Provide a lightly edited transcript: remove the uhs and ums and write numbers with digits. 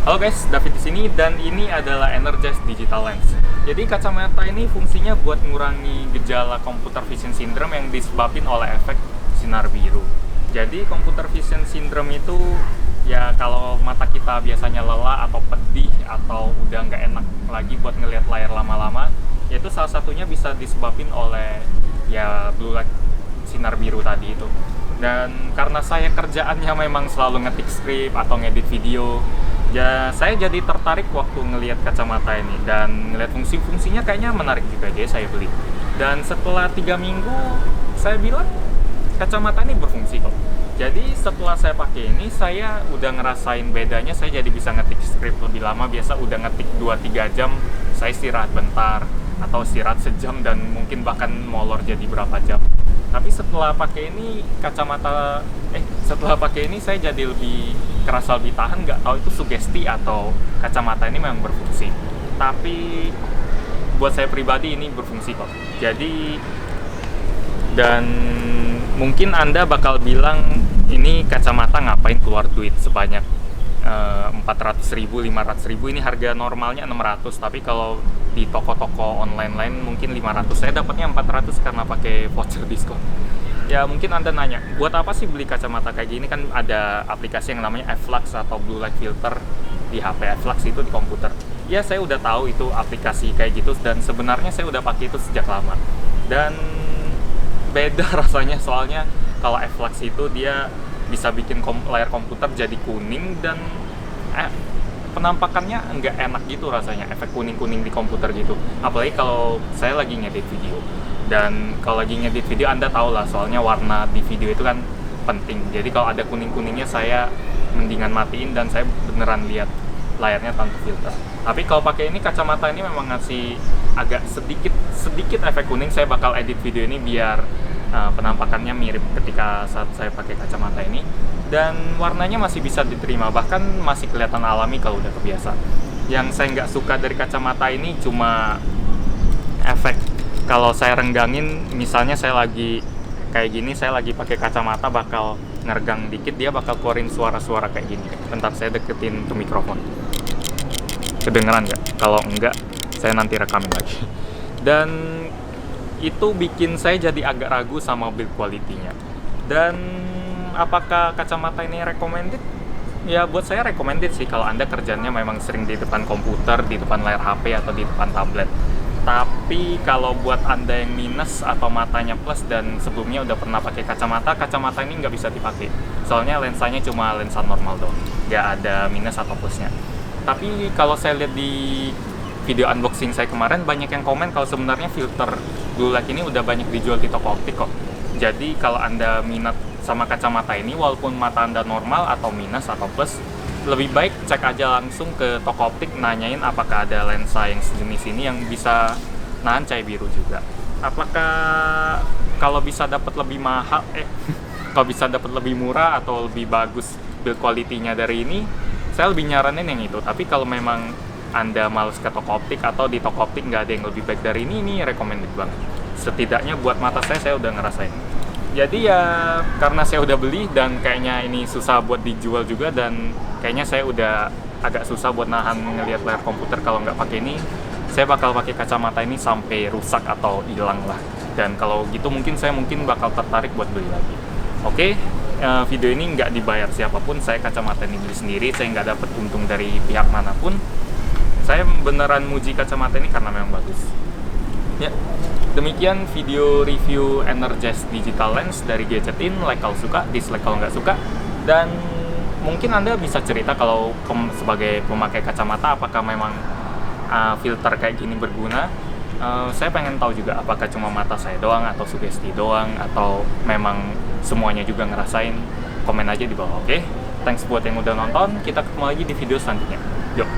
Halo guys, David di sini dan ini adalah Energize Digital Lens. Jadi kacamata ini fungsinya buat ngurangi gejala computer vision syndrome yang disebabkan oleh efek sinar biru. Jadi computer vision syndrome itu ya kalau mata kita biasanya lelah atau pedih atau udah nggak enak lagi buat ngelihat layar lama-lama, yaitu salah satunya bisa disebabkan oleh ya blue light sinar biru tadi itu. Dan karena saya kerjaannya memang selalu ngetik skrip atau ngedit video, ya saya jadi tertarik waktu ngelihat kacamata ini dan ngelihat fungsi-fungsinya kayaknya menarik juga, jadi saya beli. Dan setelah 3 minggu saya bilang kacamata ini berfungsi kok. Jadi setelah saya pakai ini saya udah ngerasain bedanya, saya jadi bisa ngetik skrip lebih lama. Biasa udah ngetik 2-3 jam, saya istirahat bentar atau istirahat sejam dan mungkin bahkan molor jadi berapa jam. Tapi setelah pakai ini setelah pakai ini saya jadi lebih kerasa lebih tahan. Nggak tahu itu sugesti atau kacamata ini memang berfungsi, tapi buat saya pribadi ini berfungsi kok. Jadi dan mungkin Anda bakal bilang ini kacamata ngapain keluar duit sebanyak 400.000, 500.000, ini harga normalnya 600, tapi kalau di toko-toko online lain mungkin 500. Saya dapatnya 400 karena pakai voucher diskon. Ya mungkin Anda nanya, buat apa sih beli kacamata kayak gini? Kan ada aplikasi yang namanya F-Lux atau Blue Light Filter di HP, F-Lux itu di komputer. Ya saya udah tahu itu aplikasi kayak gitu dan sebenarnya saya udah pakai itu sejak lama. Dan beda rasanya, soalnya kalau F-Lux itu dia bisa bikin layar komputer jadi kuning dan penampakannya nggak enak gitu rasanya, efek kuning-kuning di komputer gitu. Apalagi kalau saya lagi ngedit video. Dan kalau lagi ngedit video Anda tahu lah, soalnya warna di video itu kan penting. Jadi kalau ada kuning-kuningnya saya mendingan matiin dan saya beneran lihat layarnya tanpa filter. Tapi kalau pakai ini kacamata ini memang ngasih agak sedikit efek kuning. Saya bakal edit video ini biar penampakannya mirip ketika saat saya pakai kacamata ini, dan warnanya masih bisa diterima, bahkan masih kelihatan alami kalau udah kebiasa. Yang saya nggak suka dari kacamata ini cuma efek kalau saya renggangin, misalnya saya lagi kayak gini, saya lagi pakai kacamata bakal ngergang dikit, dia bakal keluarin suara-suara kayak gini. Bentar saya deketin ke mikrofon, kedengeran nggak? Kalau enggak saya nanti rekamin lagi. Dan itu bikin saya jadi agak ragu sama build quality-nya. Dan apakah kacamata ini recommended? Ya buat saya recommended sih kalau Anda kerjanya memang sering di depan komputer, di depan layar HP atau di depan tablet. Tapi kalau buat Anda yang minus atau matanya plus dan sebelumnya udah pernah pakai kacamata ini nggak bisa dipakai. Soalnya lensanya cuma lensa normal doang, nggak ada minus atau plusnya. Tapi kalau saya lihat di video unboxing saya kemarin, banyak yang komen kalau sebenarnya filter blue light ini udah banyak dijual di toko optik kok. Jadi kalau Anda minat sama kacamata ini, walaupun mata Anda normal atau minus atau plus, lebih baik cek aja langsung ke toko optik, nanyain apakah ada lensa yang sejenis ini yang bisa nahan cahaya biru juga. Apakah kalau bisa dapat lebih mahal, kalau bisa dapat lebih murah atau lebih bagus build quality-nya dari ini, saya lebih nyaranin yang itu. Tapi kalau memang Anda males ke toko optik atau di toko optik nggak ada yang lebih baik dari ini recommended banget. Setidaknya buat mata saya udah ngerasain. Jadi ya karena saya udah beli dan kayaknya ini susah buat dijual juga, dan kayaknya saya udah agak susah buat nahan ngelihat layar komputer kalau nggak pakai ini, saya bakal pakai kacamata ini sampai rusak atau hilang lah. Dan kalau gitu saya mungkin bakal tertarik buat beli lagi. Oke, video ini nggak dibayar siapapun, saya kacamata ini beli sendiri, saya nggak dapet untung dari pihak manapun. Saya beneran muji kacamata ini karena memang bagus. Ya, demikian video review Energize Digital Lens dari Gadgetin. Like kalau suka, dislike kalau nggak suka. Dan mungkin Anda bisa cerita kalau sebagai pemakai kacamata, apakah memang filter kayak gini berguna. Saya pengen tahu juga apakah cuma mata saya doang atau sugesti doang atau memang semuanya juga ngerasain. Komen aja di bawah, oke? Thanks buat yang udah nonton, kita ketemu lagi di video selanjutnya. Yuk!